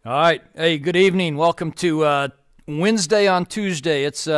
All right. Hey, good evening. Welcome to Wednesday on Tuesday. It's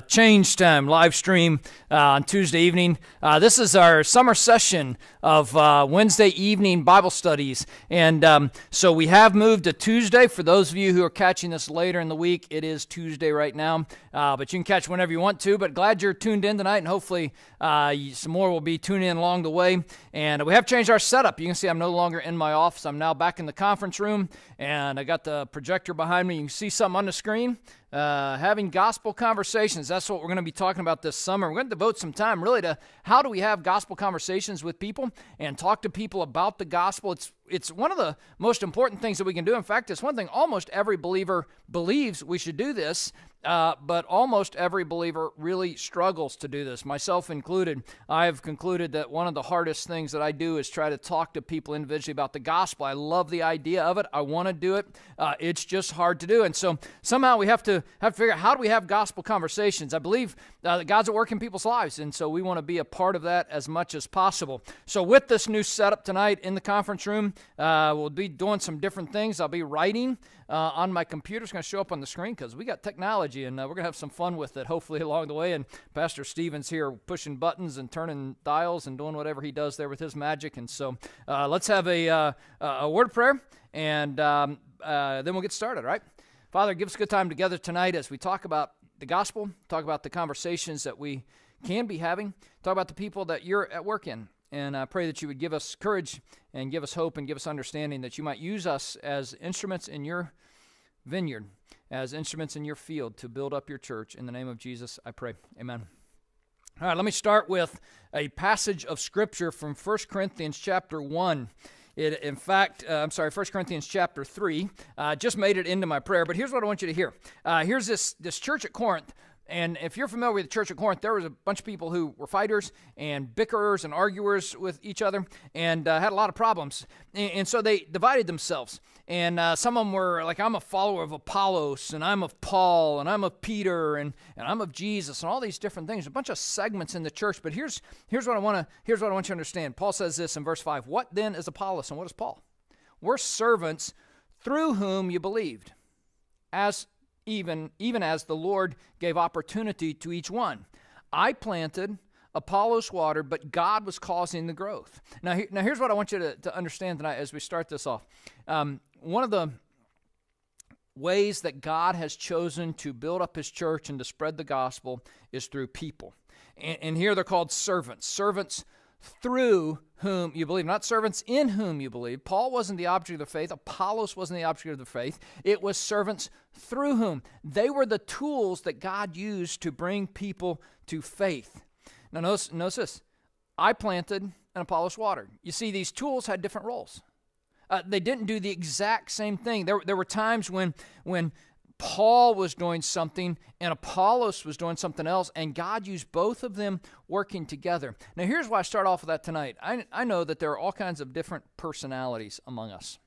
change time, live stream on Tuesday evening. This is our summer session of Wednesday evening Bible studies. And so we have moved to Tuesday. For those of you who are catching this later in the week, it is Tuesday right now. But you can catch whenever you want to. But glad you're tuned in tonight, and hopefully some more will be tuning in along the way. And we have changed our setup. You can see I'm no longer in my office. I'm now back in the conference room, and I got the projector behind me. You can see something on the screen. Having gospel conversations. That's what we're going to be talking about this summer. We're going to devote some time really to how do we have gospel conversations with people and talk to people about the gospel. It's one of the most important things that we can do. In fact, it's one thing almost every believer believes we should do this, but almost every believer really struggles to do this, myself included. I have concluded that one of the hardest things that I do is try to talk to people individually about the gospel. I love the idea of it. I want to do it. It's just hard to do. And so somehow we have to figure out how do we have gospel conversations. I believe that God's at work in people's lives, and so we want to be a part of that as much as possible. So with this new setup tonight in the conference room, we'll be doing some different things. I'll be writing on my computer. It's going to show up on the screen because we got technology, and we're going to have some fun with it, hopefully, along the way. And Pastor Stephen's here pushing buttons and turning dials and doing whatever he does there with his magic. And so let's have a word of prayer, and then we'll get started, all right? Father, give us a good time together tonight as we talk about the gospel, talk about the conversations that we can be having, talk about the people that you're at work in. And I pray that you would give us courage and give us hope and give us understanding that you might use us as instruments in your vineyard, as instruments in your field to build up your church. In the name of Jesus, I pray. Amen. All right, let me start with a passage of Scripture from 1 Corinthians chapter 1. 1 Corinthians chapter 3. Just made it into my prayer, but here's what I want you to hear. Here's this church at Corinth. And if you're familiar with the church at Corinth, there was a bunch of people who were fighters and bickerers and arguers with each other and had a lot of problems. And so they divided themselves. And some of them were like, I'm a follower of Apollos, and I'm of Paul, and I'm of Peter, and I'm of Jesus, and all these different things. A bunch of segments in the church. But here's what I want you to understand. Paul says this in verse 5. What then is Apollos, and what is Paul? We're servants through whom you believed, even as the Lord gave opportunity to each one. I planted, Apollos watered, but God was causing the growth. Now here's what I want you to understand tonight as we start this off. One of the ways that God has chosen to build up his church and to spread the gospel is through people. And here they're called servants. Servants through whom you believe, not servants in whom you believe. Paul wasn't the object of the faith. Apollos wasn't the object of the faith. It was servants through whom. They were the tools that God used to bring people to faith. Now notice this. I planted and Apollos watered. You see, these tools had different roles. They didn't do the exact same thing. There were times when Paul was doing something and Apollos was doing something else, and God used both of them working together. Now, here's why I start off with that tonight. I know that there are all kinds of different personalities among us.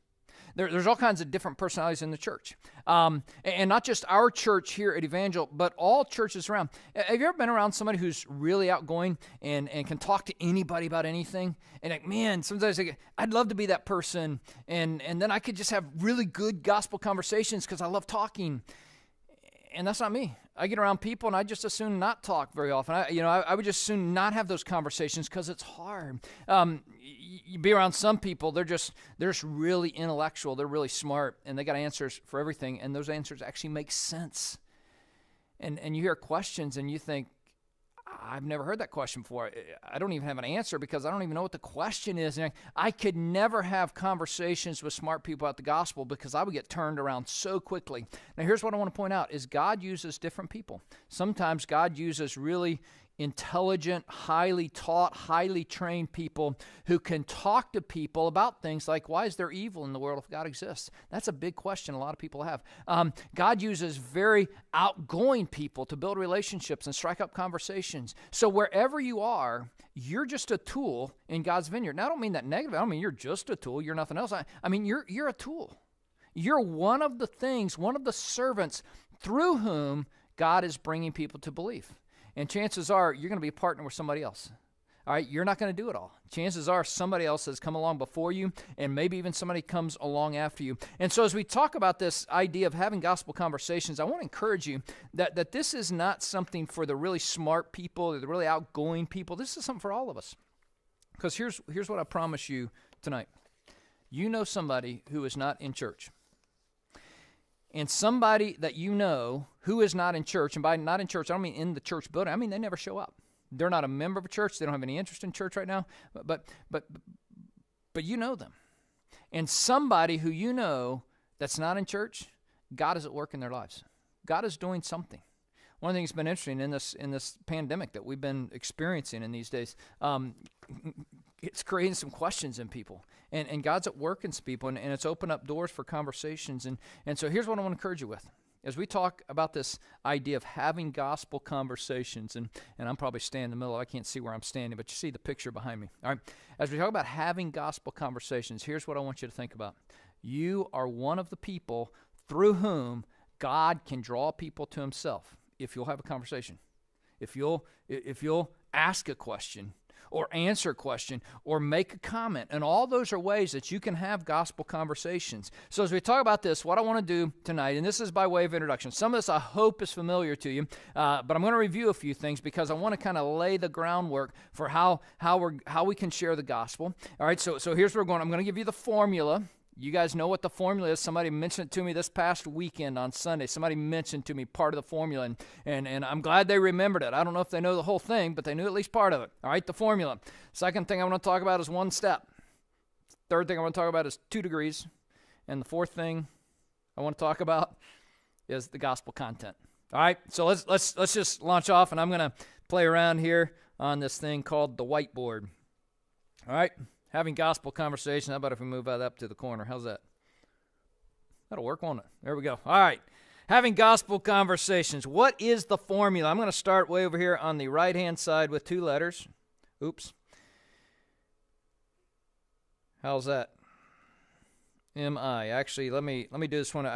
There's all kinds of different personalities in the church. And not just our church here at Evangel, but all churches around. Have you ever been around somebody who's really outgoing and can talk to anybody about anything? And like, man, sometimes I'd love to be that person. And then I could just have really good gospel conversations because I love talking. And that's not me. I get around people and I just as soon not talk very often. I would just as soon not have those conversations because it's hard. You be around some people, they're just really intellectual, they're really smart, and they got answers for everything, and those answers actually make sense. And you hear questions and you think, I've never heard that question before. I don't even have an answer because I don't even know what the question is. And I could never have conversations with smart people about the gospel because I would get turned around so quickly. Now, here's what I want to point out is God uses different people. Sometimes God uses really intelligent, highly taught, highly trained people who can talk to people about things like, why is there evil in the world if God exists? That's a big question a lot of people have. God uses very outgoing people to build relationships and strike up conversations. So wherever you are, you're just a tool in God's vineyard. Now, I don't mean that negative. I don't mean you're just a tool. You're nothing else. I mean, you're a tool. You're one of the things, one of the servants through whom God is bringing people to belief. And chances are you're going to be a partner with somebody else. All right, you're not going to do it all. Chances are somebody else has come along before you, and maybe even somebody comes along after you. And so as we talk about this idea of having gospel conversations, I want to encourage you that this is not something for the really smart people or the really outgoing people. This is something for all of us. Because here's what I promise you tonight. You know somebody who is not in church. And somebody that you know who is not in church, and by not in church, I don't mean in the church building. I mean they never show up. They're not a member of a church. They don't have any interest in church right now. But you know them. And somebody who you know that's not in church, God is at work in their lives. God is doing something. One of the things that's been interesting in this pandemic that we've been experiencing in these days, it's creating some questions in people. And God's at work in some people, and it's opened up doors for conversations. And so here's what I want to encourage you with. As we talk about this idea of having gospel conversations, and I'm probably standing in the middle. I can't see where I'm standing, but you see the picture behind me. All right. As we talk about having gospel conversations, here's what I want you to think about. You are one of the people through whom God can draw people to himself if you'll have a conversation. If you'll ask a question, or answer a question, or make a comment. And all those are ways that you can have gospel conversations. So as we talk about this, what I want to do tonight, and this is by way of introduction. Some of this I hope is familiar to you, but I'm going to review a few things because I want to kind of lay the groundwork for how we can share the gospel. All right, so here's where we're going. I'm going to give you the formula. You guys know what the formula is. Somebody mentioned it to me this past weekend on Sunday. Somebody mentioned to me part of the formula, and I'm glad they remembered it. I don't know if they know the whole thing, but they knew at least part of it. All right, the formula. Second thing I want to talk about is 1 step. Third thing I want to talk about is 2 degrees. And the fourth thing I want to talk about is the gospel content. All right, so let's just launch off, and I'm going to play around here on this thing called the whiteboard. All right. Having gospel conversation. How about if we move that up to the corner? How's that? That'll work, won't it? There we go. All right. Having gospel conversations. What is the formula? I'm going to start way over here on the right-hand side with 2 letters. Oops. How's that? M-I. Actually, let me do this one.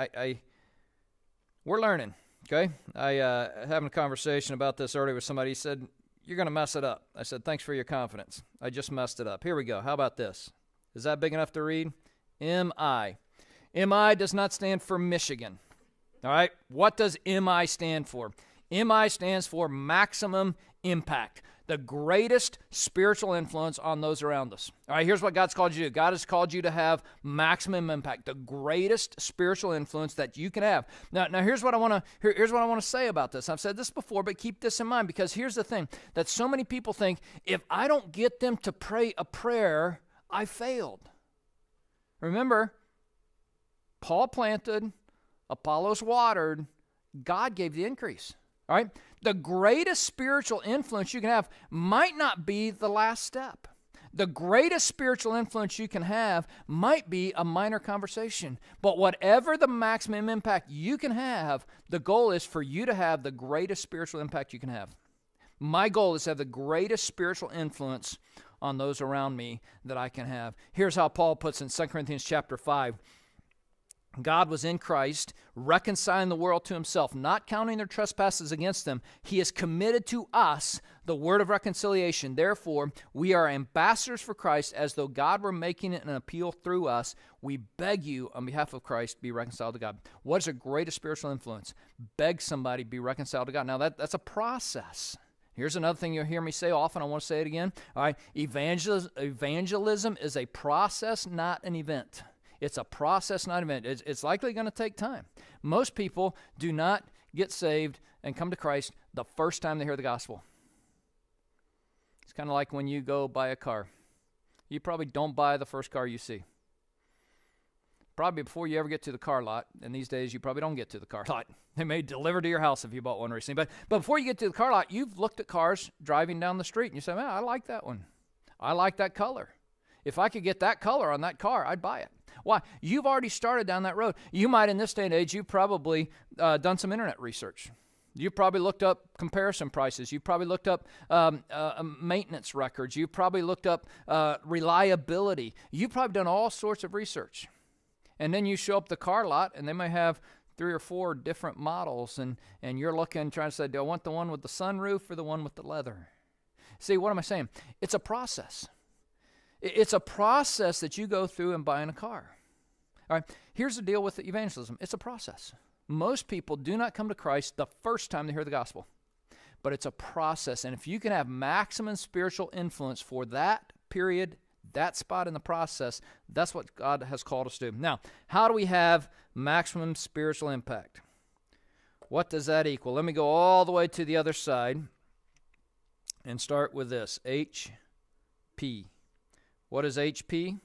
We're learning, okay? Having a conversation about this earlier with somebody. He said, "You're going to mess it up." I said, "Thanks for your confidence. I just messed it up." Here we go. How about this? Is that big enough to read? M-I. M-I does not stand for Michigan. All right? What does M-I stand for? M-I stands for maximum impact, the greatest spiritual influence on those around us. All right, here's what God's called you to do. God has called you to have maximum impact, the greatest spiritual influence that you can have. Now here's what I want to say about this. I've said this before, but keep this in mind, because here's the thing that so many people think: if I don't get them to pray a prayer, I failed. Remember, Paul planted, Apollos watered, God gave the increase. All right? The greatest spiritual influence you can have might not be the last step. The greatest spiritual influence you can have might be a minor conversation. But whatever the maximum impact you can have, the goal is for you to have the greatest spiritual impact you can have. My goal is to have the greatest spiritual influence on those around me that I can have. Here's how Paul puts it in 2 Corinthians chapter 5. God was in Christ, reconciling the world to himself, not counting their trespasses against them. He has committed to us the word of reconciliation. Therefore, we are ambassadors for Christ, as though God were making an appeal through us. We beg you, on behalf of Christ, be reconciled to God. What is the greatest spiritual influence? Beg somebody, be reconciled to God. Now, that's a process. Here's another thing you'll hear me say often. I want to say it again. All right, evangelism is a process, not an event. It's a process, not an event. It's likely going to take time. Most people do not get saved and come to Christ the first time they hear the gospel. It's kind of like when you go buy a car. You probably don't buy the first car you see. Probably before you ever get to the car lot, and these days you probably don't get to the car lot. They may deliver to your house if you bought one recently. But before you get to the car lot, you've looked at cars driving down the street, and you say, "Man, I like that one. I like that color. If I could get that color on that car, I'd buy it." Why? You've already started down that road. You might, in this day and age, you've probably done some internet research. You've probably looked up comparison prices. You've probably looked up maintenance records. You've probably looked up reliability. You've probably done all sorts of research. And then you show up the car lot, and they may have 3 or 4 different models, and you're looking, trying to say, do I want the one with the sunroof or the one with the leather? See, what am I saying? It's a process. It's a process that you go through in buying a car. All right, here's the deal with evangelism. It's a process. Most people do not come to Christ the first time they hear the gospel, but it's a process. And if you can have maximum spiritual influence for that period, that spot in the process, that's what God has called us to do. Now, how do we have maximum spiritual impact? What does that equal? Let me go all the way to the other side and start with this, HP. What is HP?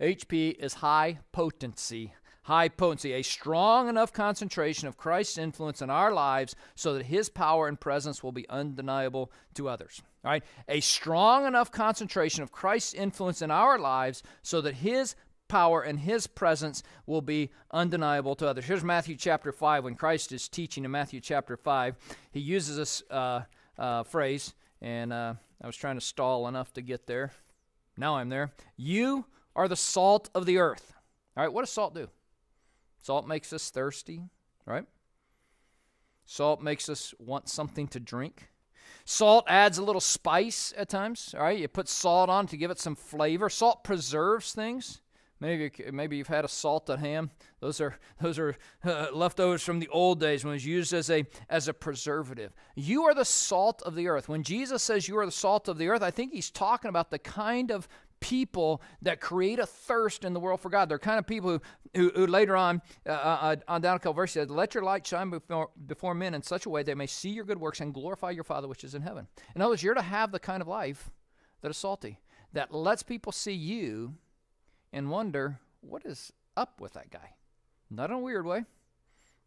HP is high potency. High potency, a strong enough concentration of Christ's influence in our lives so that his power and presence will be undeniable to others. All right? A strong enough concentration of Christ's influence in our lives so that his power and his presence will be undeniable to others. Here's Matthew chapter 5. When Christ is teaching in Matthew chapter 5, he uses this phrase, and I was trying to stall enough to get there. Now I'm there. You are the salt of the earth. All right, what does salt do? Salt makes us thirsty, right? Salt makes us want something to drink. Salt adds a little spice at times, all right? You put salt on to give it some flavor. Salt preserves things. Maybe you've had a salted ham. Those are leftovers from the old days when it was used as a preservative. You are the salt of the earth. When Jesus says you are the salt of the earth, I think he's talking about the kind of people that create a thirst in the world for God. They're kind of people who later on down a couple verses said, let your light shine before men in such a way they may see your good works and glorify your Father which is in heaven. In other words, you're to have the kind of life that is salty, that lets people see you and wonder, what is up with that guy? Not in a weird way,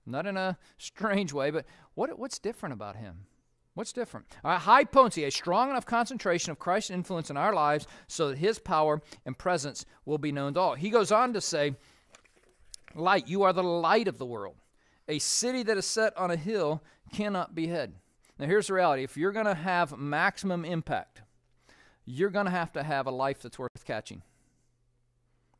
not in a strange way, but what's different about him? What's different? High potency, a strong enough concentration of Christ's influence in our lives so that his power and presence will be known to all. He goes on to say, light, you are the light of the world. A city that is set on a hill cannot be hid. Now here's the reality. If you're going to have maximum impact, you're going to have a life that's worth catching.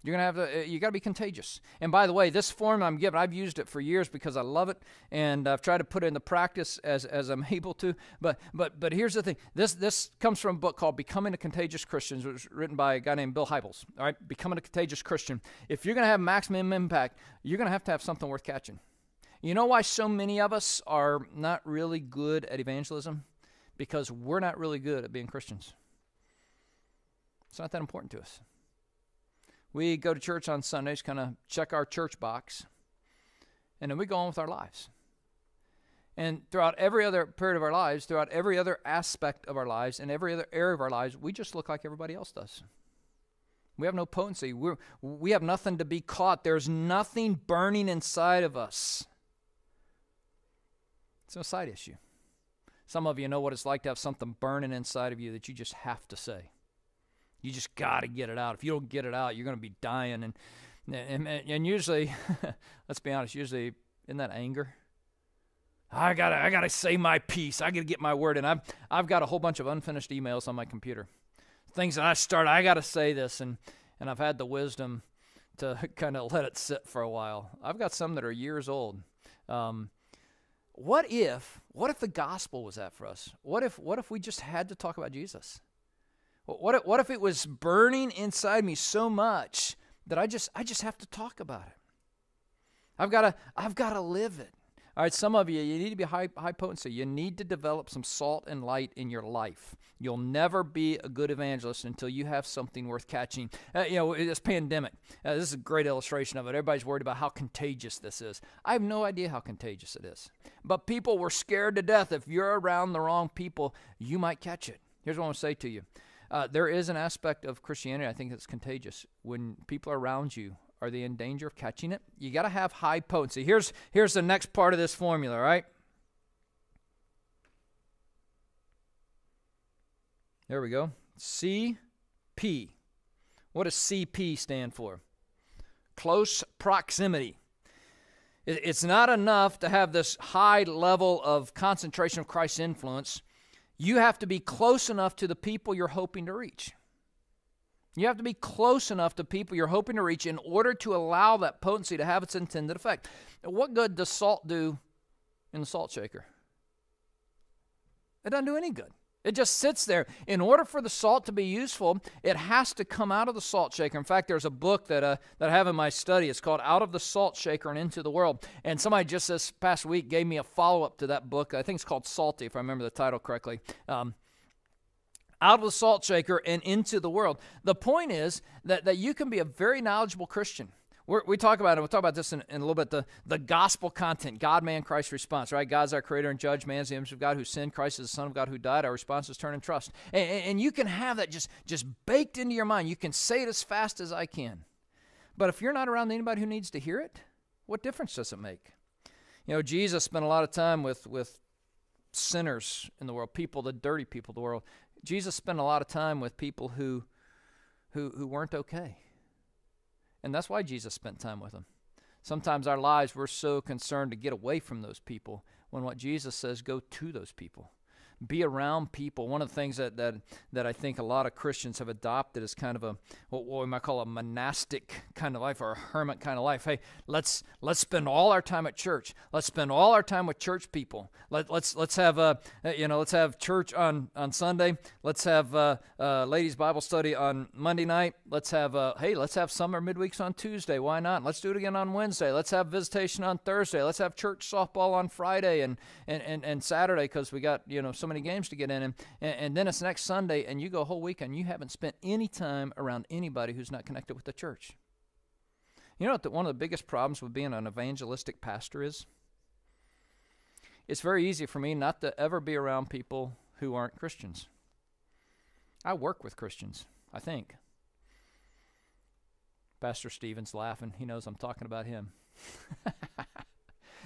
You got to be contagious. And by the way, this form I'm given, I've used it for years because I love it, and I've tried to put it into practice as I'm able to. But here's the thing. This comes from a book called Becoming a Contagious Christian. It was written by a guy named Bill Hybels. All right, Becoming a Contagious Christian. If you're going to have maximum impact, you're going to have something worth catching. You know why so many of us are not really good at evangelism? Because we're not really good at being Christians. It's not that important to us. We go to church on Sundays, kind of check our church box, and then we go on with our lives. And throughout every other period of our lives, throughout every other aspect of our lives, and every other area of our lives, we just look like everybody else does. We have no potency. We have nothing to be caught. There's nothing burning inside of us. It's no side issue. Some of you know what it's like to have something burning inside of you that you just have to say. You just got to get it out. If you don't get it out, you're going to be dying. And usually, let's be honest, usually isn't that anger? I gotta say my piece. I got to get my word in. I've got a whole bunch of unfinished emails on my computer. Things that I got to say this, and I've had the wisdom to kind of let it sit for a while. I've got some that are years old. What if the gospel was that for us? What if we just had to talk about Jesus? What if it was burning inside me so much that I just have to talk about it? I've got to live it. All right, some of you need to be high potency. You need to develop some salt and light in your life. You'll never be a good evangelist until you have something worth catching. This pandemic, this is a great illustration of it. Everybody's worried about how contagious this is. I have no idea how contagious it is. But people were scared to death. If you're around the wrong people, you might catch it. Here's what I want to say to you. There is an aspect of Christianity I think that's contagious. When people are around you, are they in danger of catching it? You got to have high potency. Here's the next part of this formula, right? There we go. CP. What does CP stand for? Close proximity. It's not enough to have this high level of concentration of Christ's influence. You have to be close enough to the people you're hoping to reach. You have to be close enough to people you're hoping to reach in order to allow that potency to have its intended effect. What good does salt do in the salt shaker? It doesn't do any good. It just sits there. In order for the salt to be useful, it has to come out of the salt shaker. In fact, there's a book that I have in my study. It's called Out of the Salt Shaker and Into the World. And somebody just this past week gave me a follow-up to that book. I think it's called Salty, if I remember the title correctly. Out of the salt shaker and into the world. The point is that you can be a very knowledgeable Christian. We talk about it. We'll talk about this in a little bit. The gospel content, God, man, Christ response, right? God's our creator and judge. Man is the image of God who sinned. Christ is the Son of God who died. Our response is turn and trust. And you can have that just baked into your mind. You can say it as fast as I can. But if you're not around anybody who needs to hear it, what difference does it make? You know, Jesus spent a lot of time with sinners in the world, people, the dirty people of the world. Jesus spent a lot of time with people who weren't okay. And that's why Jesus spent time with them. Sometimes our lives, we're so concerned to get away from those people when what Jesus says, go to those people. Be around people. One of the things that I think a lot of Christians have adopted is kind of what we might call a monastic kind of life or a hermit kind of life. Hey, let's spend all our time at church. Let's spend all our time with church people. Let's have church on Sunday. Let's have ladies' Bible study on Monday night. Let's have summer midweeks on Tuesday. Why not? Let's do it again on Wednesday. Let's have visitation on Thursday. Let's have church softball on Friday and Saturday because we got so many games to get in, and then it's next Sunday, and you go a whole weekend, you haven't spent any time around anybody who's not connected with the church. You know what one of the biggest problems with being an evangelistic pastor is? It's very easy for me not to ever be around people who aren't Christians. I work with Christians, I think. Pastor Stephen's laughing. He knows I'm talking about him.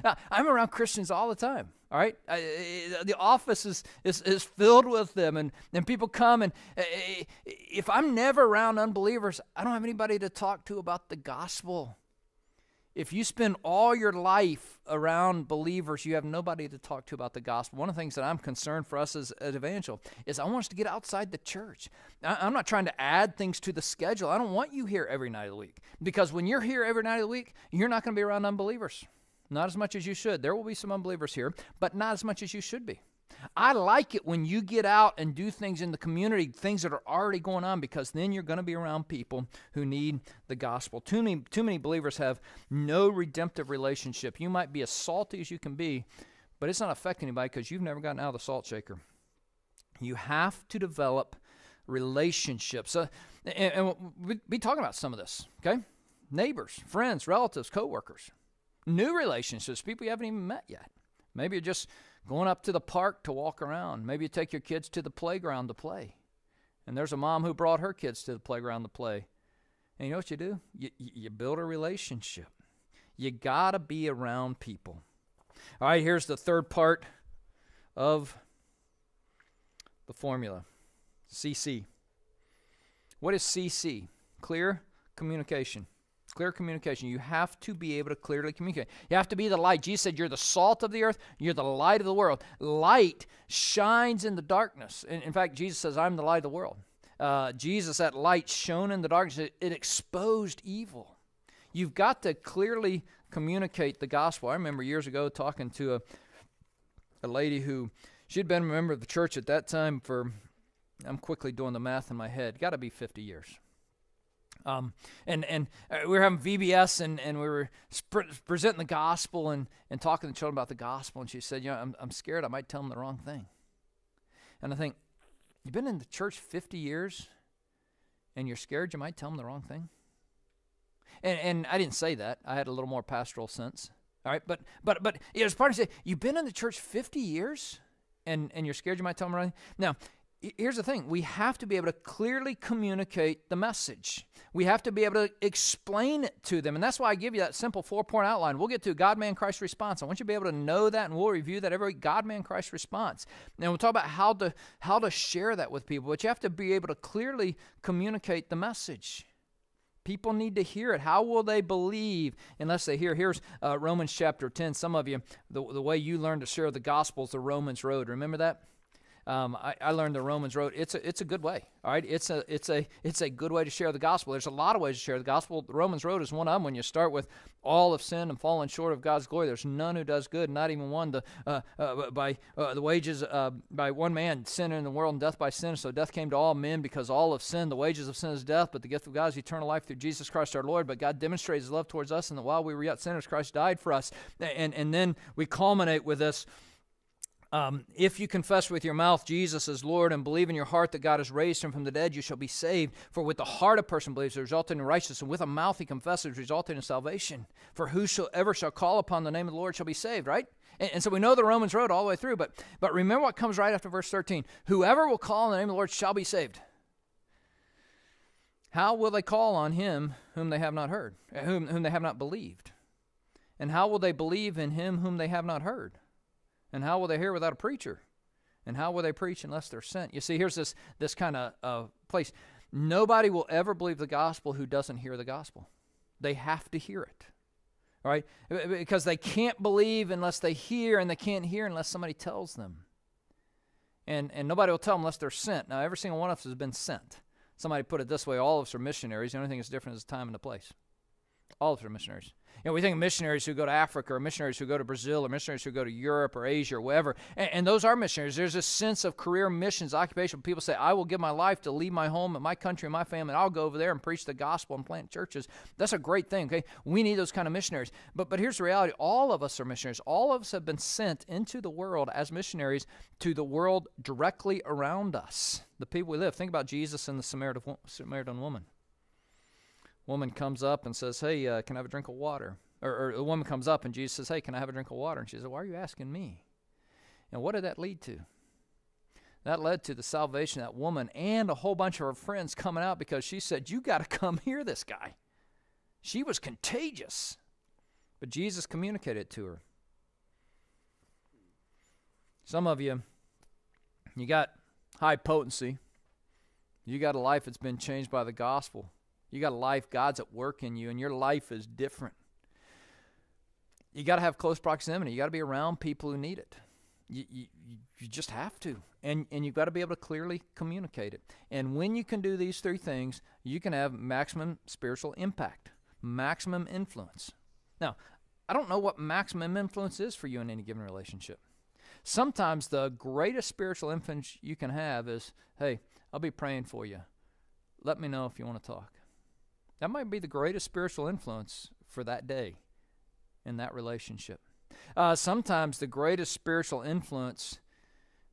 Now, I'm around Christians all the time, all right? The office is filled with them, and people come, and if I'm never around unbelievers, I don't have anybody to talk to about the gospel. If you spend all your life around believers, you have nobody to talk to about the gospel. One of the things that I'm concerned for us as Evangel is I want us to get outside the church. I'm not trying to add things to the schedule. I don't want you here every night of the week, because when you're here every night of the week, you're not going to be around unbelievers. Not as much as you should. There will be some unbelievers here, but not as much as you should be. I like it when you get out and do things in the community, things that are already going on, because then you're going to be around people who need the gospel. Too many believers have no redemptive relationship. You might be as salty as you can be, but it's not affecting anybody because you've never gotten out of the salt shaker. You have to develop relationships. And we'll be talking about some of this, okay? Neighbors, friends, relatives, coworkers. New relationships, people you haven't even met yet. Maybe you're just going up to the park to walk around. Maybe you take your kids to the playground to play. And there's a mom who brought her kids to the playground to play. And you know what you do? You build a relationship. You got to be around people. All right, here's the third part of the formula. CC. What is CC? Clear communication. Clear communication. You have to be able to clearly communicate. You have to be the light. Jesus said, you're the salt of the earth. You're the light of the world. Light shines in the darkness. In fact, Jesus says, I'm the light of the world. Jesus, that light shone in the darkness. It exposed evil. You've got to clearly communicate the gospel. I remember years ago talking to a lady who, she'd been a member of the church at that time for, I'm quickly doing the math in my head, got to be 50 years. And we were having VBS and we were presenting the gospel and talking to the children about the gospel. And she said, I'm scared I might tell them the wrong thing. And I think, you've been in the church 50 years and you're scared you might tell them the wrong thing? And I didn't say that. I had a little more pastoral sense. All right, but it was part of say, you've been in the church 50 years and you're scared you might tell them the wrong thing? Now, here's the thing. We have to be able to clearly communicate the message. We have to be able to explain it to them. And that's why I give you that simple 4-point outline. We'll get to God, man, Christ response. I want you to be able to know that, and we'll review that every week, God, man, Christ response. And we'll talk about how to share that with people. But you have to be able to clearly communicate the message. People need to hear it. How will they believe unless they hear? Here's Romans chapter 10. Some of you, the way you learn to share the gospel is the Romans road. Remember that? I learned the Romans Road. It's a good way. All right, it's a good way to share the gospel. There's a lot of ways to share the gospel. The Romans Road is one of them. When you start with all have sinned and fallen short of God's glory, there's none who does good, not even one. The wages by one man, sin in the world, and death by sin. So death came to all men because all have sinned. The wages of sin is death, but the gift of God is eternal life through Jesus Christ our Lord. But God demonstrates His love towards us, and that while we were yet sinners, Christ died for us. And then we culminate with this. If you confess with your mouth Jesus is Lord and believe in your heart that God has raised Him from the dead, you shall be saved. For with the heart a person believes, it results in righteousness, and with a mouth he confesses, resulting in salvation. For whosoever shall call upon the name of the Lord shall be saved, right? And so we know the Romans Road all the way through, but remember what comes right after verse 13. Whoever will call on the name of the Lord shall be saved. How will they call on Him whom they have not heard, whom they have not believed? And how will they believe in Him whom they have not heard? And how will they hear without a preacher? And how will they preach unless they're sent? You see, here's this kind of place. Nobody will ever believe the gospel who doesn't hear the gospel. They have to hear it, all right? Because they can't believe unless they hear, and they can't hear unless somebody tells them. And nobody will tell them unless they're sent. Now, every single one of us has been sent. Somebody put it this way, all of us are missionaries. The only thing that's different is the time and the place. All of us are missionaries. We think of missionaries who go to Africa, or missionaries who go to Brazil, or missionaries who go to Europe or Asia or wherever. And those are missionaries. There's a sense of career missions, occupation. People say, I will give my life to leave my home and my country and my family, and I'll go over there and preach the gospel and plant churches. That's a great thing, okay? We need those kind of missionaries. But here's the reality. All of us are missionaries. All of us have been sent into the world as missionaries to the world directly around us, the people we live. Think about Jesus and the Samaritan woman. Woman comes up and says, hey, can I have a drink of water? Or the woman comes up and Jesus says, hey, can I have a drink of water? And she says, why are you asking me? And what did that lead to? That led to the salvation of that woman and a whole bunch of her friends coming out because she said, you got to come hear this guy. She was contagious. But Jesus communicated it to her. Some of you got high potency. You got a life that's been changed by the gospel. You got a life, God's at work in you, and your life is different. You got to have close proximity. You got to be around people who need it. You just have to. And you've got to be able to clearly communicate it. And when you can do these three things, you can have maximum spiritual impact, maximum influence. Now, I don't know what maximum influence is for you in any given relationship. Sometimes the greatest spiritual influence you can have is, hey, I'll be praying for you. Let me know if you want to talk. That might be the greatest spiritual influence for that day in that relationship. Sometimes the greatest spiritual influence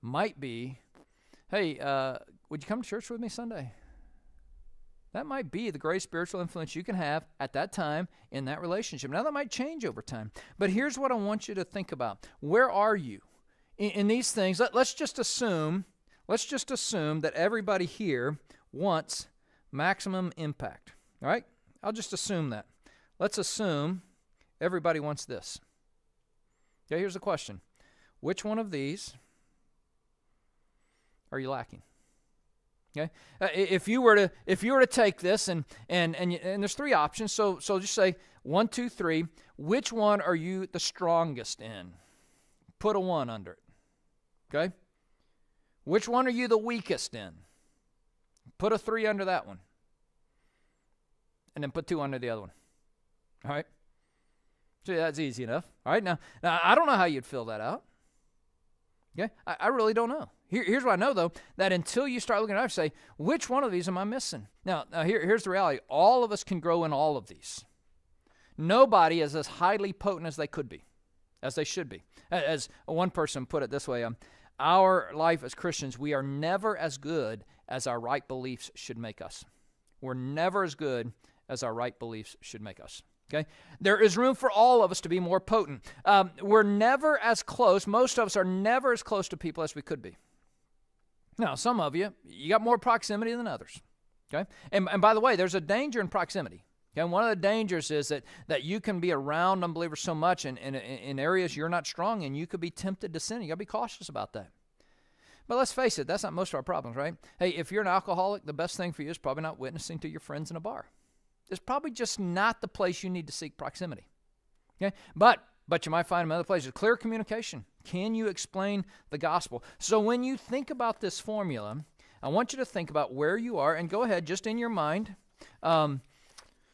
might be, hey, would you come to church with me Sunday? That might be the greatest spiritual influence you can have at that time in that relationship. Now, that might change over time. But here's what I want you to think about. Where are you in these things? Let's just assume that everybody here wants maximum impact. All right? I'll just assume that. Let's assume everybody wants this. Okay, here's the question. Which one of these are you lacking? Okay? If you were to take this and there's three options, so just say 1, 2, 3, which one are you the strongest in? Put a 1 under it. Okay? Which one are you the weakest in? Put a 3 under that one. And then put 2 under the other one. All right? So that's easy enough. All right? Now I don't know how you'd fill that out. Okay? I really don't know. Here's what I know, though, that until you start looking at it, say, which one of these am I missing? Now here's the reality. All of us can grow in all of these. Nobody is as highly potent as they could be, as they should be. As one person put it this way, our life as Christians, we are never as good as our right beliefs should make us. We're never as good as our right beliefs should make us. Okay? There is room for all of us to be more potent. We're never as close, most of us are never as close to people as we could be. Now, some of you got more proximity than others. Okay? And by the way, there's a danger in proximity. Okay? One of the dangers is that you can be around unbelievers so much in areas you're not strong in, you could be tempted to sin. You got to be cautious about that. But let's face it, that's not most of our problems, right? Hey, if you're an alcoholic, the best thing for you is probably not witnessing to your friends in a bar. It's probably just not the place you need to seek proximity. Okay? But but you might find them in other places. Clear communication. Can you explain the gospel? So when you think about this formula, I want you to think about where you are, and go ahead, just in your mind,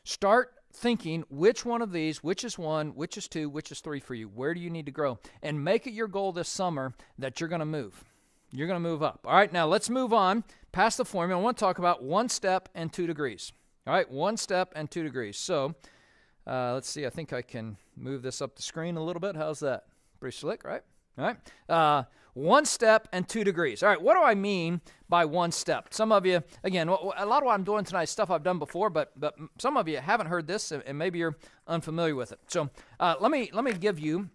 start thinking which one of these, which is 1, which is 2, which is 3 for you. Where do you need to grow? And make it your goal this summer that you're going to move. You're going to move up. All right, now let's move on past the formula. I want to talk about 1 step and 2 degrees. All right, 1 step and 2 degrees. So let's see. I think I can move this up the screen a little bit. How's that? Pretty slick, right? All right. 1 step and 2 degrees. All right, what do I mean by 1 step? Some of you, again, a lot of what I'm doing tonight is stuff I've done before, but some of you haven't heard this, and maybe you're unfamiliar with it. So let me give you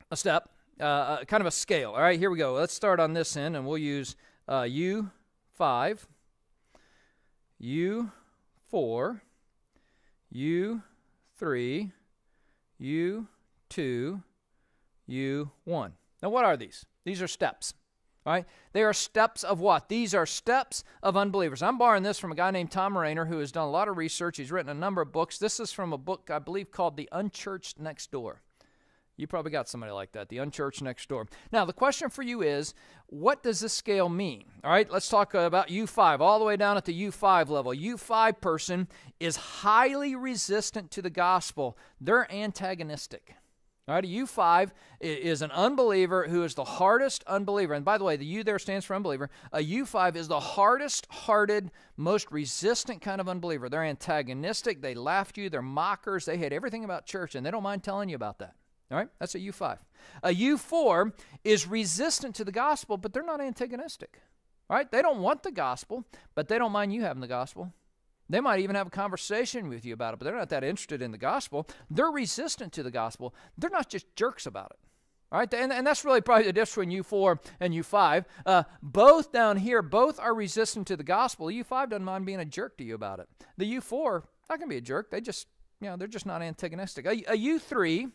a step, kind of a scale. All right, here we go. Let's start on this end, and we'll use U5, U4, U3, U2, U1. Now, what are these? These are steps, all right? They are steps of what? These are steps of unbelievers. I'm borrowing this from a guy named Tom Rainer, who has done a lot of research. He's written a number of books. This is from a book, I believe, called The Unchurched Next Door. You probably got somebody like that, The Unchurched Next Door. Now, the question for you is, what does this scale mean? All right, let's talk about U5, all the way down at the U5 level. U5 person is highly resistant to the gospel. They're antagonistic. All right, a U5 is an unbeliever who is the hardest unbeliever. And by the way, the U there stands for unbeliever. A U5 is the hardest-hearted, most resistant kind of unbeliever. They're antagonistic. They laugh at you. They're mockers. They hate everything about church, and they don't mind telling you about that. All right, that's a U5. A U4 is resistant to the gospel, but they're not antagonistic. All right, they don't want the gospel, but they don't mind you having the gospel. They might even have a conversation with you about it, but they're not that interested in the gospel. They're resistant to the gospel. They're not just jerks about it. All right, and that's really probably the difference between U4 and U5. Both down here, both are resistant to the gospel. The U5 doesn't mind being a jerk to you about it. The U4, not going to be a jerk. They're just not antagonistic. A U3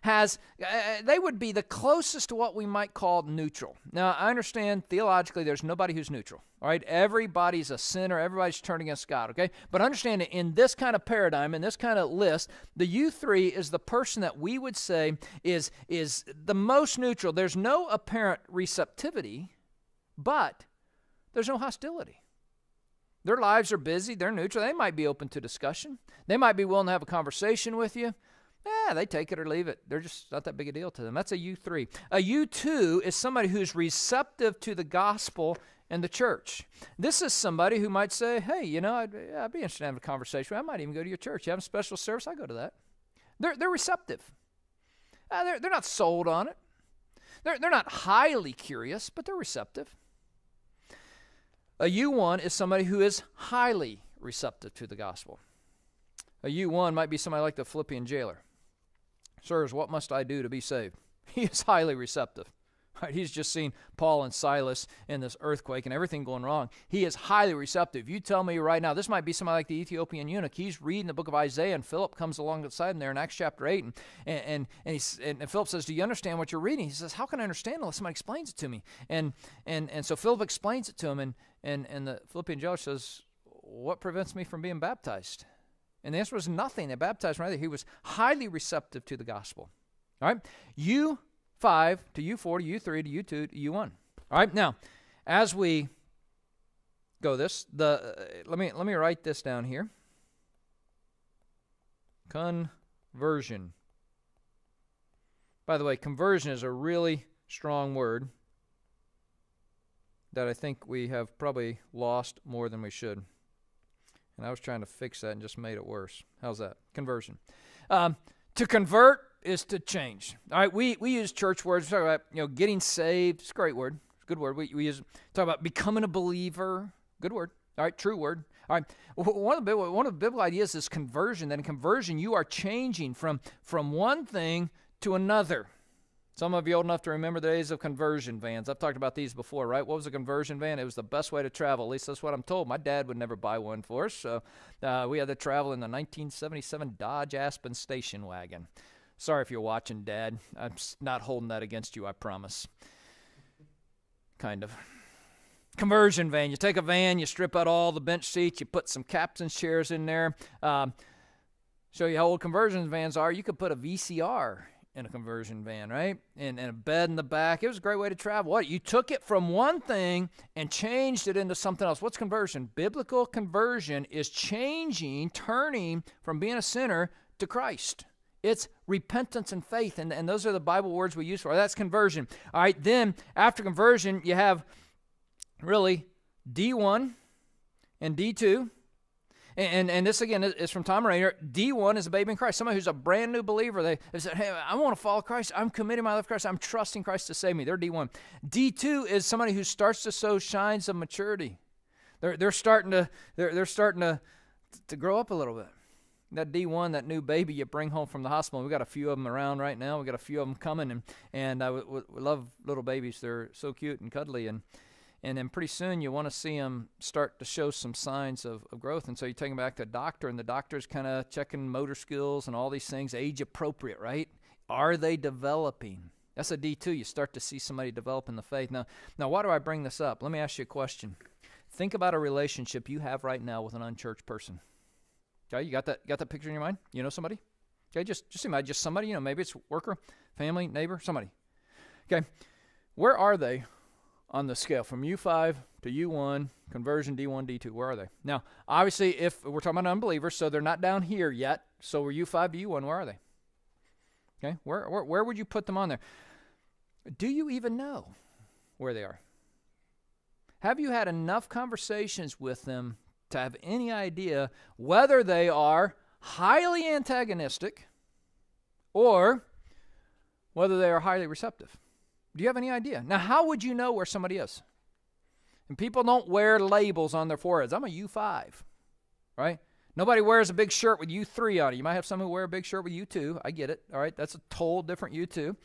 they would be the closest to what we might call neutral. Now, I understand theologically there's nobody who's neutral, all right? Everybody's a sinner. Everybody's turned against God, okay? But understand that in this kind of paradigm, in this kind of list, the U3 is the person that we would say is the most neutral. There's no apparent receptivity, but there's no hostility. Their lives are busy. They're neutral. They might be open to discussion. They might be willing to have a conversation with you. They take it or leave it. They're just not that big a deal to them. That's a U3. A U2 is somebody who's receptive to the gospel and the church. This is somebody who might say, hey, I'd be interested in having a conversation. I might even go to your church. You have a special service? I go to that. They're receptive. They're not sold on it. They're not highly curious, but they're receptive. A U1 is somebody who is highly receptive to the gospel. A U1 might be somebody like the Philippian jailer. Sirs, what must I do to be saved? He is highly receptive. Right? He's just seen Paul and Silas in this earthquake and everything going wrong. He is highly receptive. You tell me right now, this might be somebody like the Ethiopian eunuch. He's reading the book of Isaiah, and Philip comes alongside him there in Acts chapter 8, and Philip says, do you understand what you're reading? He says, how can I understand unless somebody explains it to me? And so Philip explains it to him, and the Philippian jailer says, what prevents me from being baptized? And the answer was nothing. They baptized him right there. He was highly receptive to the gospel. All right? U5 to U4 to U3 to U2 to U1. All right? Now, as we go let me write this down here. Conversion. By the way, conversion is a really strong word that I think we have probably lost more than we should. And I was trying to fix that and just made it worse. How's that? Conversion. To convert is to change. All right, we use church words. We talk about getting saved. It's a great word. It's a good word. We talk about becoming a believer. Good word. All right, true word. All right. One of the biblical ideas is conversion. That in conversion you are changing from one thing to another. Some of you old enough to remember the days of conversion vans. I've talked about these before, right? What was a conversion van? It was the best way to travel. At least that's what I'm told. My dad would never buy one for us, so we had to travel in the 1977 Dodge Aspen station wagon. Sorry if you're watching, Dad. I'm not holding that against you, I promise. Kind of. Conversion van. You take a van, you strip out all the bench seats, you put some captain's chairs in there. Show you how old conversion vans are. You could put a VCR in a conversion van, right? And a bed in the back. It was a great way to travel. What? You took it from one thing and changed it into something else. What's conversion? Biblical conversion is changing, turning from being a sinner to Christ. It's repentance and faith, and those are the Bible words we use for it. That's conversion. All right, then after conversion, you have really D1 and D2. And this, again, is from Tom Rainer. D1 is a baby in Christ, somebody who's a brand new believer. They said, hey, I want to follow Christ. I'm committing my life to Christ. I'm trusting Christ to save me. They're D1. D2 is somebody who starts to show signs of maturity. They're starting to grow up a little bit. That D1, that new baby you bring home from the hospital, we got a few of them around right now. We got a few of them coming, and we love little babies. They're so cute and cuddly, and then pretty soon you want to see them start to show some signs of growth. And so you take them back to the doctor, and the doctor's kind of checking motor skills and all these things, age appropriate, right? Are they developing? That's a D2. You start to see somebody develop in the faith. Now, why do I bring this up? Let me ask you a question. Think about a relationship you have right now with an unchurched person. Okay, you got that picture in your mind? You know somebody? Okay, just imagine just somebody, maybe it's worker, family, neighbor, somebody. Okay, where are they on the scale from U5 to U1, conversion D1, D2? Where are they? Now, obviously, if we're talking about unbelievers, so they're not down here yet, so we're U5 to U1, where are they? Okay, where would you put them on there? Do you even know where they are? Have you had enough conversations with them to have any idea whether they are highly antagonistic or whether they are highly receptive? Do you have any idea? Now, how would you know where somebody is? And people don't wear labels on their foreheads. I'm a U5, right? Nobody wears a big shirt with U3 on it. You might have some who wear a big shirt with U2. I get it, all right? That's a total different U2.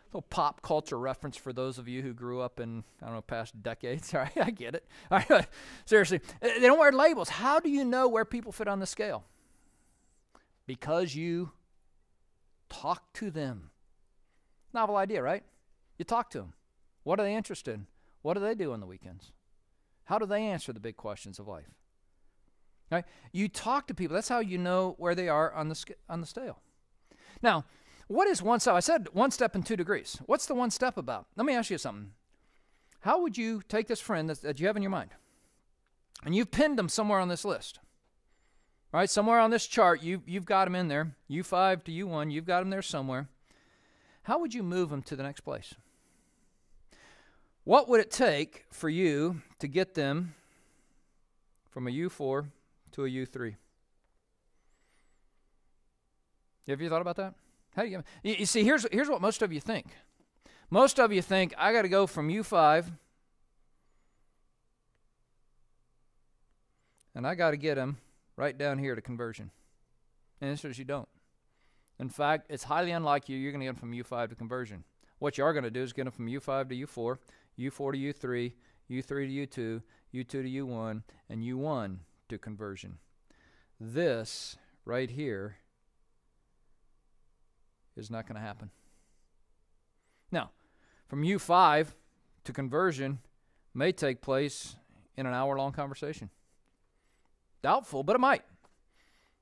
Little pop culture reference for those of you who grew up in, past decades. All right, I get it. All right, seriously, they don't wear labels. How do you know where people fit on the scale? Because you talk to them. Novel idea, right? You talk to them. What are they interested in? What do they do on the weekends? How do they answer the big questions of life? All right? You talk to people. That's how you know where they are on the scale. Now, what is one step? I said 1 step and 2 degrees. What's the 1 step about? Let me ask you something. How would you take this friend that you have in your mind, and you've pinned them somewhere on this list, right? Somewhere on this chart, you've got them in there, U5 to U1, you've got them there somewhere. How would you move them to the next place? What would it take for you to get them from a U4 to a U3? Have you thought about that? How do you see, here's what most of you think. Most of you think, I got to go from U5, and I got to get them right down here to conversion. And the answer is you don't. In fact, it's highly unlikely you're going to get them from U5 to conversion. What you are going to do is get them from U5 to U4, U4 to U3, U3 to U2, U2 to U1, and U1 to conversion. This right here is not going to happen. Now, from U5 to conversion may take place in an hour-long conversation. Doubtful, but it might.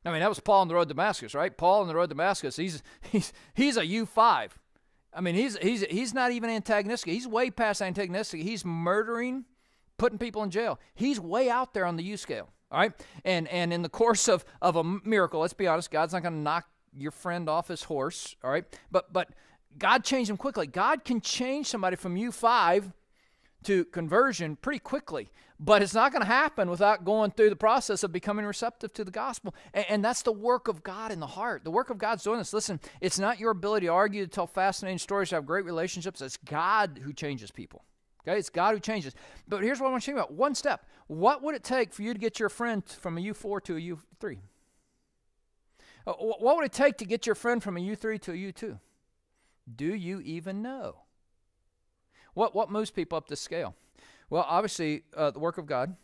I mean, that was Paul on the road to Damascus, right? Paul on the road to Damascus, he's a U5. I mean, he's not even antagonistic. He's way past antagonistic. He's murdering, putting people in jail. He's way out there on the U scale, all right? And in the course of a miracle, let's be honest, God's not going to knock your friend off his horse, all right? But God changed him quickly. God can change somebody from U5 to conversion pretty quickly, but it's not going to happen without going through the process of becoming receptive to the gospel. And that's the work of God in the heart. The work of God's doing this. Listen, it's not your ability to argue, to tell fascinating stories, to have great relationships. It's God who changes people. Okay, it's God who changes. But here's what I want you to think about. 1 step. What would it take for you to get your friend from a U4 to a U3? What would it take to get your friend from a U3 to a U2? Do you even know? What moves people up this scale? Well, obviously, the work of God.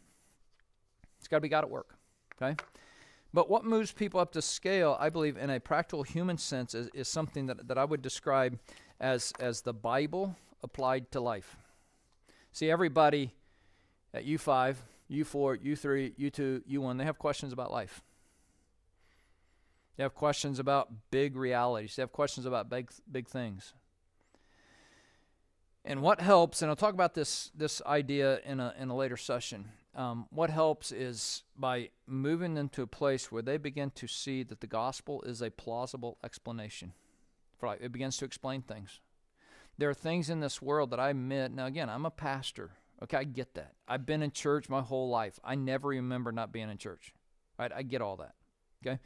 It's got to be God at work, okay? But what moves people up the scale, I believe, in a practical human sense, is something that I would describe as the Bible applied to life. See, everybody at U5, U4, U3, U2, U1, they have questions about life. They have questions about big realities. They have questions about big things. And what helps, and I'll talk about this idea in a later session, what helps is by moving them to a place where they begin to see that the gospel is a plausible explanation. It begins to explain things. There are things in this world that I admit. Now, again, I'm a pastor. Okay, I get that. I've been in church my whole life. I never remember not being in church. Right? I get all that. Okay?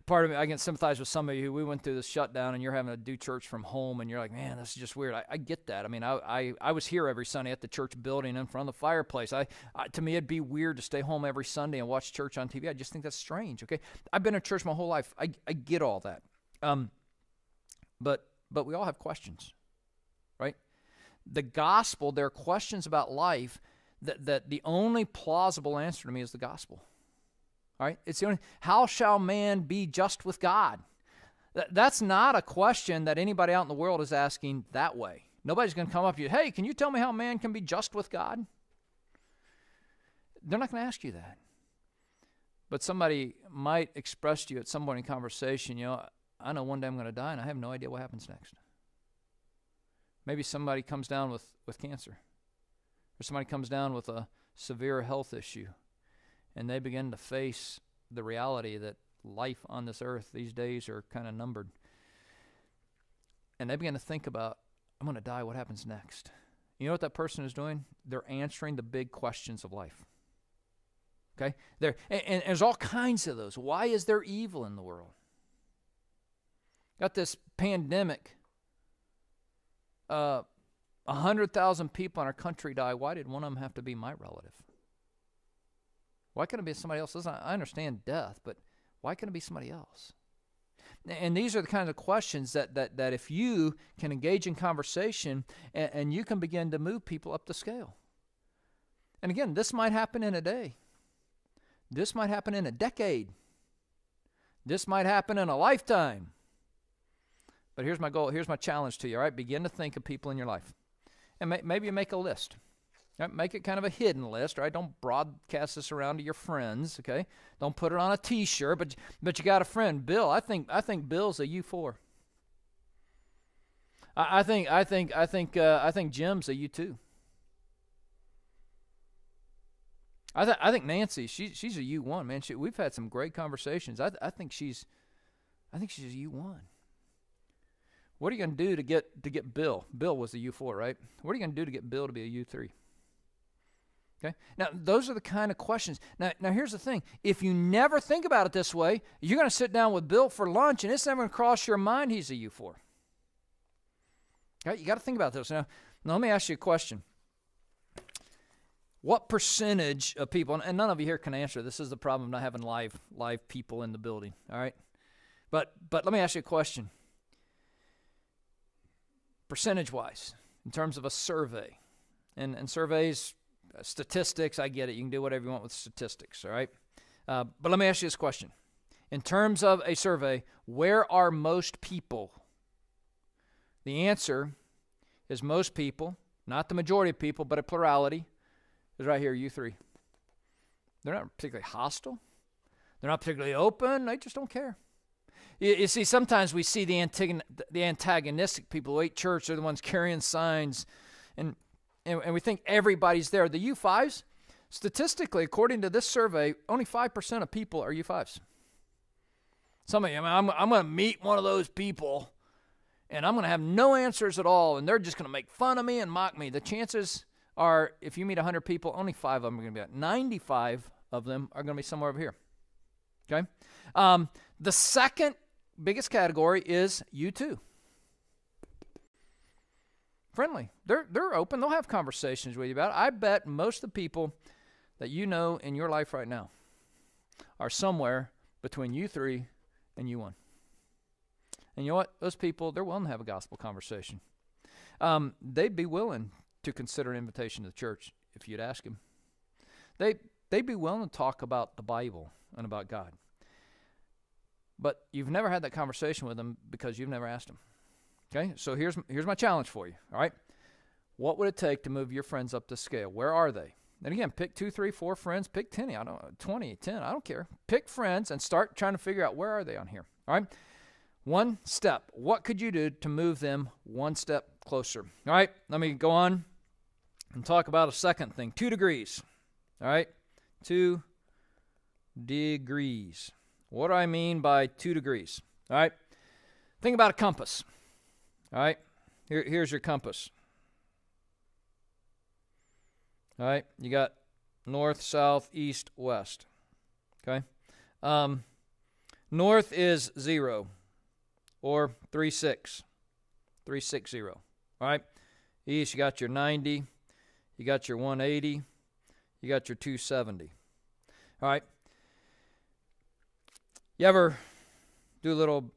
Part of me, I can sympathize with some of you. We went through this shutdown, and you're having to do church from home, and you're like, man, this is just weird. I get that. I mean, I was here every Sunday at the church building in front of the fireplace. To me, it'd be weird to stay home every Sunday and watch church on TV. I just think that's strange. Okay? I've been in church my whole life. I get all that. But we all have questions, right? The gospel, there are questions about life that the only plausible answer to me is the gospel. All right? It's the only, how shall man be just with God? That's not a question that anybody out in the world is asking that way. Nobody's going to come up to you, hey, can you tell me how man can be just with God? They're not going to ask you that. But somebody might express to you at some point in conversation, I know one day I'm going to die, and I have no idea what happens next. Maybe somebody comes down with cancer, or somebody comes down with a severe health issue, and they begin to face the reality that life on this earth these days are kind of numbered. And they begin to think about, I'm going to die, what happens next? You know what that person is doing? They're answering the big questions of life. Okay? And there's all kinds of those. Why is there evil in the world? Got this pandemic. 100,000 people in our country die. Why did one of them have to be my relative? Why couldn't it be somebody else? Listen, I understand death, but why couldn't it be somebody else? And these are the kinds of questions that if you can engage in conversation and you can begin to move people up the scale. And again, this might happen in a day. This might happen in a decade. This might happen in a lifetime. But here's my goal. Here's my challenge to you. All right, begin to think of people in your life, and maybe you make a list. Right? Make it kind of a hidden list. Right? Don't broadcast this around to your friends. Okay? Don't put it on a T-shirt. But you got a friend, Bill. I think Bill's a U4. I think Jim's a U2. I think Nancy. She's a U1. Man, we've had some great conversations. I think she's a U1. What are you going to do to get Bill? Bill was a U4, right? What are you going to do to get Bill to be a U3? Okay? Now, those are the kind of questions. Now here's the thing. If you never think about it this way, you're going to sit down with Bill for lunch, and it's never going to cross your mind he's a U4. Okay? You got to think about this. Now, let me ask you a question. What percentage of people, and none of you here can answer, this is the problem of not having live people in the building, all right? But let me ask you a question. Percentage-wise, in terms of a survey, and surveys, statistics, I get it. You can do whatever you want with statistics, all right? But let me ask you this question. In terms of a survey, where are most people? The answer is most people, not the majority of people, but a plurality, is right here, U3. They're not particularly hostile. They're not particularly open. They just don't care. You see, sometimes we see the antagonistic people who hate church. They're the ones carrying signs, and we think everybody's there. The U5s, statistically, according to this survey, only 5% of people are U5s. Some of you, I'm going to meet one of those people, and I'm going to have no answers at all, and they're just going to make fun of me and mock me. The chances are, if you meet 100 people, only 5 of them are going to be out. 95 of them are going to be somewhere over here. Okay? The second biggest category is U2. Friendly. They're open. They'll have conversations with you about it. I bet most of the people that you know in your life right now are somewhere between U3 and U1. And you know what? Those people, they're willing to have a gospel conversation. They'd be willing to consider an invitation to the church if you'd ask them. They'd be willing to talk about the Bible and about God. But you've never had that conversation with them because you've never asked them. Okay? So here's my challenge for you, all right? What would it take to move your friends up the scale? Where are they? And again, pick 2, 3, 4 friends. Pick 10, 20, 10. I don't care. Pick friends and start trying to figure out where are they on here. All right? One step. What could you do to move them one step closer? All right, let me go on and talk about a second thing. 2 degrees. All right? 2 degrees. What do I mean by 2 degrees? All right? Think about a compass. All right? Here's your compass. All right? You got north, south, east, west. Okay? North is 0 or 36. 360. All right? East, you got your 90. You got your 180. You got your 270. All right? You ever do a little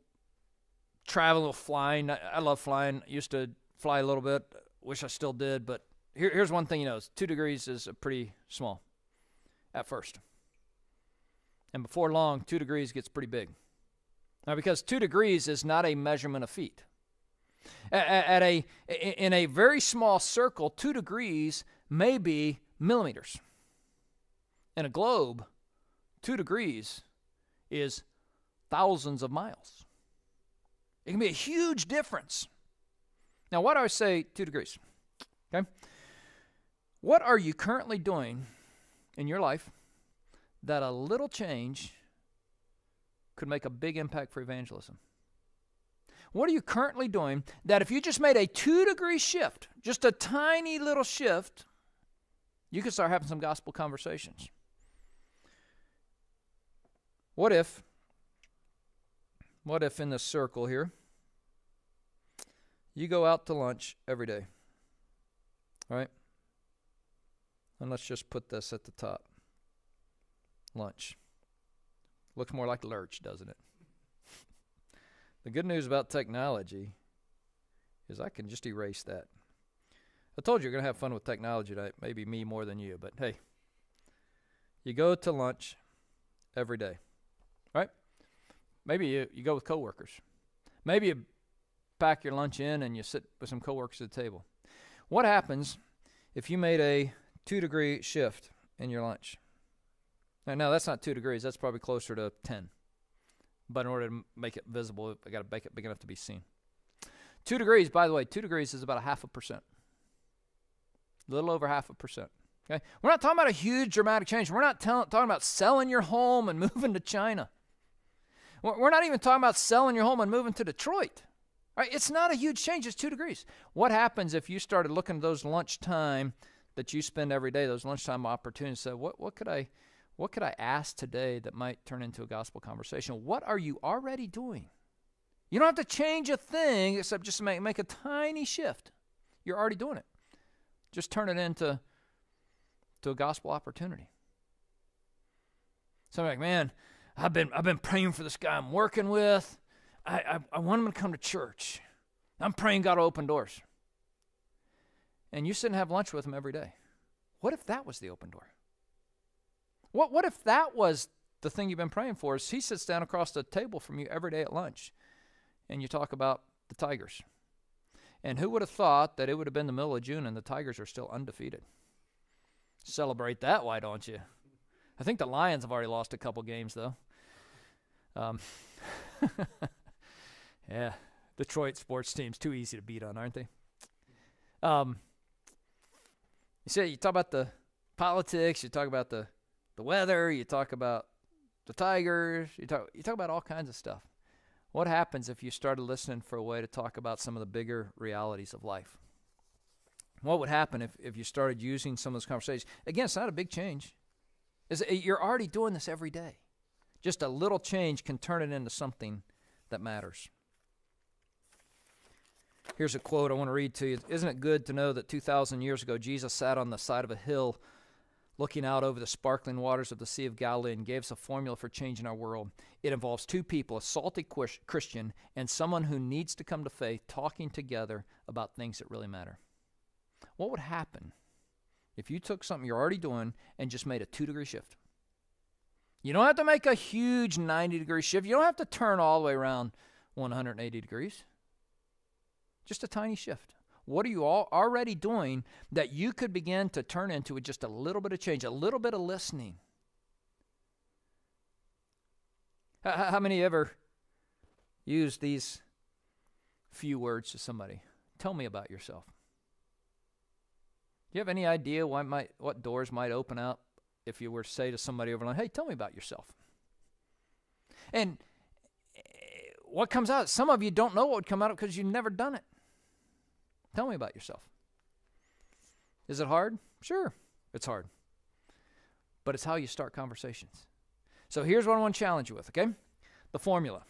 travel, a little flying? I love flying. I used to fly a little bit. Wish I still did. But here's one thing you know. 2 degrees is pretty small at first. And before long, 2 degrees gets pretty big. Now, because 2 degrees is not a measurement of feet. In a very small circle, 2 degrees may be millimeters. In a globe, 2 degrees is thousands of miles. It can be a huge difference. Now, why do I say 2 degrees? Okay. What are you currently doing in your life that a little change could make a big impact for evangelism? What are you currently doing that if you just made a 2-degree shift, just a tiny little shift, you could start having some gospel conversations? What if in this circle here, you go out to lunch every day, all right? And let's just put this at the top. Lunch. Looks more like lurch, doesn't it? The good news about technology is I can just erase that. I told you you're going to have fun with technology tonight. Maybe me more than you, but hey. You go to lunch every day, right? Maybe you go with coworkers. Maybe you pack your lunch in and you sit with some coworkers at the table. What happens if you made a 2-degree shift in your lunch? Now, that's not 2 degrees. That's probably closer to 10. But in order to make it visible, I got to make it big enough to be seen. 2 degrees, by the way, 2 degrees is about 0.5%. A little over 0.5%. Okay? We're not talking about a huge dramatic change. We're not talking about selling your home and moving to China. We're not even talking about selling your home and moving to Detroit. Right? It's not a huge change. It's 2 degrees. What happens if you started looking at those lunchtime that you spend every day, those lunchtime opportunities, and say, what could I ask today that might turn into a gospel conversation? What are you already doing? You don't have to change a thing except just make a tiny shift. You're already doing it. Just turn it into a gospel opportunity. So I'm like, man, I've been praying for this guy I'm working with. I want him to come to church. I'm praying God will open doors. And you sit and have lunch with him every day. What if that was the open door? What if that was the thing you've been praying for? Is he sits down across the table from you every day at lunch, and you talk about the Tigers. And who would have thought that it would have been the middle of June and the Tigers are still undefeated? Celebrate that, why don't you? I think the Lions have already lost a couple games, though. Yeah, Detroit sports teams too easy to beat on, aren't they? You talk about the politics, you talk about the weather, you talk about the Tigers, you talk about all kinds of stuff. What happens if you started listening for a way to talk about some of the bigger realities of life? What would happen if you started using some of those conversations? Again, it's not a big change. You're already doing this every day. Just a little change can turn it into something that matters. Here's a quote I want to read to you. Isn't it good to know that 2,000 years ago, Jesus sat on the side of a hill looking out over the sparkling waters of the Sea of Galilee and gave us a formula for changing our world. It involves two people, a salty Christian and someone who needs to come to faith, talking together about things that really matter. What would happen if you took something you're already doing and just made a 2-degree shift? You don't have to make a huge 90-degree shift. You don't have to turn all the way around 180 degrees. Just a tiny shift. What are you all already doing that you could begin to turn into just a little bit of change, a little bit of listening? How many ever use these few words to somebody? Tell me about yourself. Do you have any idea what doors might open up if you were to say to somebody overnight, hey, tell me about yourself? And what comes out, some of you don't know what would come out because you've never done it. Tell me about yourself. Is it hard? Sure, it's hard. But it's how you start conversations. So here's what I want to challenge you with, okay? The formula.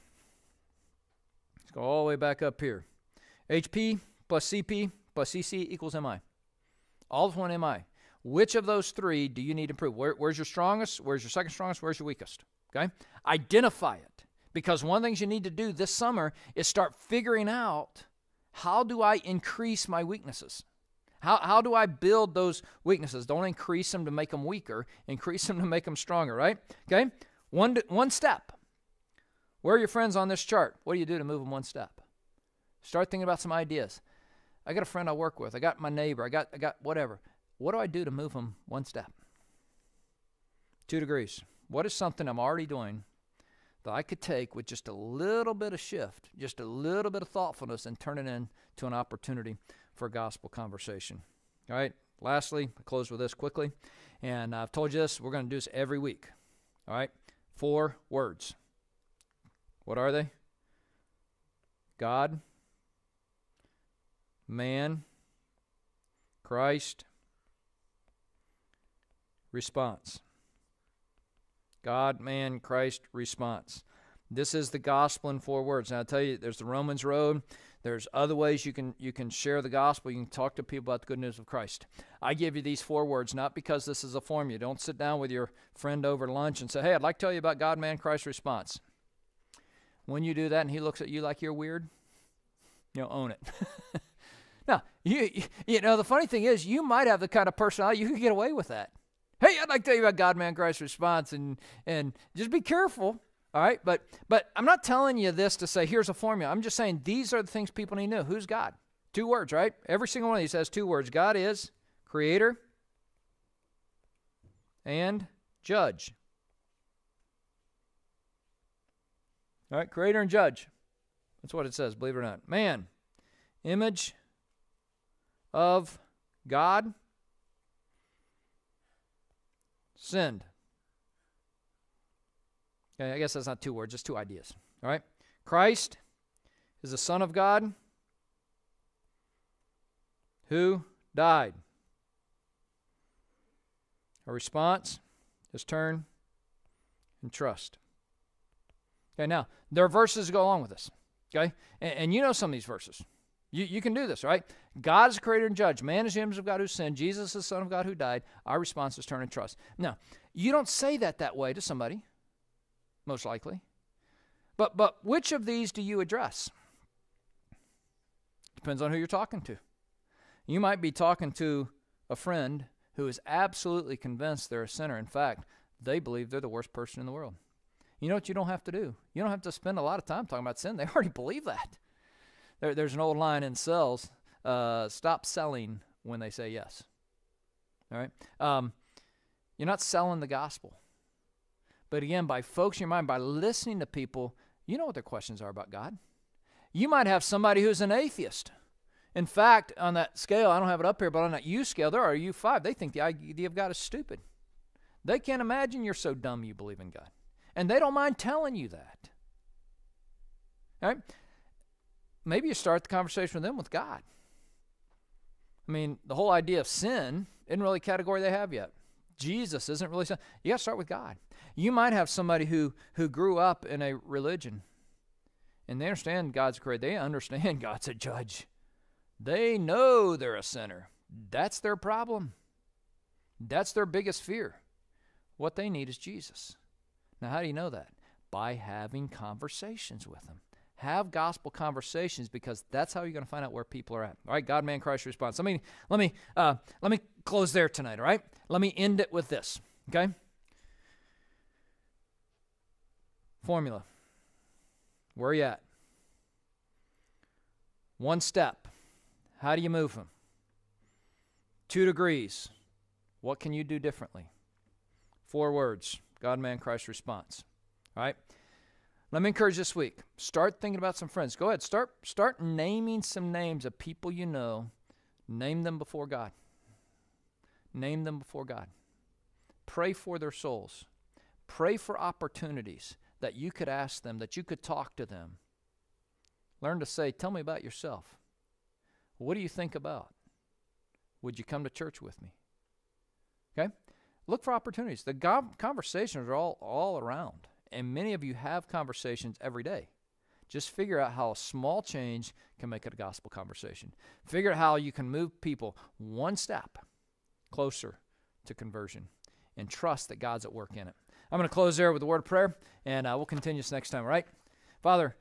Let's go all the way back up here. HP plus CP plus CC equals MI. All is one MI. Which of those three do you need to improve? Where's your strongest? Where's your second strongest? Where's your weakest? Okay? Identify it. Because one of the things you need to do this summer is start figuring out, how do I increase my weaknesses? How do I build those weaknesses? Don't increase them to make them weaker. Increase them to make them stronger, right? Okay? One step. Where are your friends on this chart? What do you do to move them one step? Start thinking about some ideas. I got a friend I work with. I got my neighbor. I got whatever. What do I do to move them one step? 2 degrees. What is something I'm already doing that I could take with just a little bit of shift, just a little bit of thoughtfulness, and turn it into an opportunity for a gospel conversation? All right, lastly, I close with this quickly, and I've told you this, we're going to do this every week. All right, 4 words. What are they? God, man, Christ, response. God, man, Christ, response. This is the gospel in 4 words. Now, I'll tell you, there's the Romans road. There's other ways you can share the gospel. You can talk to people about the good news of Christ. I give you these 4 words, not because this is a formula. Don't sit down with your friend over lunch and say, hey, I'd like to tell you about God, man, Christ, response. When you do that and he looks at you like you're weird, own it. Now, you know, the funny thing is, you might have the kind of personality, you could get away with that. Hey, I'd like to tell you about God, man, Christ, response, and just be careful, all right? But I'm not telling you this to say, here's a formula. I'm just saying these are the things people need to know. Who's God? 2 words, right? Every single one of these has 2 words. God is creator and judge. All right, creator and judge. That's what it says, believe it or not. Man, image of God, sinned. Okay, I guess that's not 2 words, just 2 ideas. All right? Christ is the Son of God who died. Our response is turn and trust. Okay, now, there are verses that go along with this. Okay? And you know some of these verses. You can do this, right? God is the creator and judge. Man is the image of God who sinned. Jesus is the Son of God who died. Our response is turn and trust. Now, you don't say that way to somebody, most likely. But which of these do you address? Depends on who you're talking to. You might be talking to a friend who is absolutely convinced they're a sinner. In fact, they believe they're the worst person in the world. You know what you don't have to do? You don't have to spend a lot of time talking about sin. They already believe that. There's an old line in sales, stop selling when they say yes. All right? You're not selling the gospel. But again, by focusing your mind, by listening to people, you know what their questions are about God. You might have somebody who's an atheist. In fact, on that scale, I don't have it up here, but on that U scale, there are U5. They think the idea of God is stupid. They can't imagine you're so dumb you believe in God. And they don't mind telling you that. All right? Maybe you start the conversation with them with God. I mean, the whole idea of sin isn't really a category they have yet. Jesus isn't really sin. You got to start with God. You might have somebody who grew up in a religion, and they understand God's creator. They understand God's a judge. They know they're a sinner. That's their problem. That's their biggest fear. What they need is Jesus. Now, how do you know that? By having conversations with them. Have gospel conversations, because that's how you're going to find out where people are at. All right, God, man, Christ, response. Let me close there tonight. All right, let me end it with this. Okay. Formula. Where are you at? One step. How do you move them? 2 degrees. What can you do differently? 4 words. God, man, Christ response. All right? Let me encourage this week. Start thinking about some friends. Go ahead. Start naming some names of people you know. Name them before God. Name them before God. Pray for their souls. Pray for opportunities that you could ask them, that you could talk to them. Learn to say, tell me about yourself. What do you think about? Would you come to church with me? Okay? Look for opportunities. The conversations are all around, and many of you have conversations every day. Just figure out how a small change can make it a gospel conversation. Figure out how you can move people one step closer to conversion, and trust that God's at work in it. I'm going to close there with a word of prayer, and we'll continue this next time, all right? Father,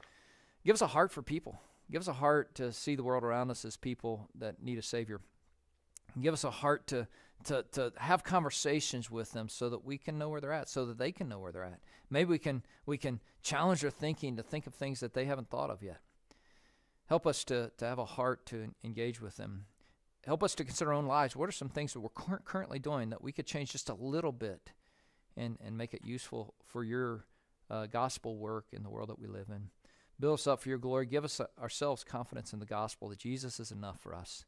give us a heart for people. Give us a heart to see the world around us as people that need a Savior. Give us a heart to have conversations with them so that we can know where they're at, so that they can know where they're at. Maybe we can challenge their thinking to think of things that they haven't thought of yet. Help us to have a heart to engage with them. Help us to consider our own lives. What are some things that we're currently doing that we could change just a little bit and make it useful for your gospel work in the world that we live in? Build us up for your glory. Give us ourselves confidence in the gospel that Jesus is enough for us.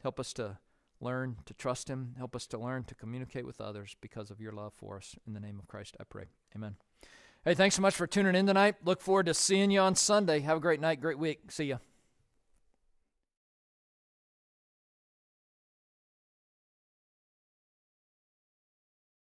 Help us to learn to trust him. Help us to learn to communicate with others because of your love for us. In the name of Christ, I pray. Amen. Hey, thanks so much for tuning in tonight. Look forward to seeing you on Sunday. Have a great night, great week. See ya.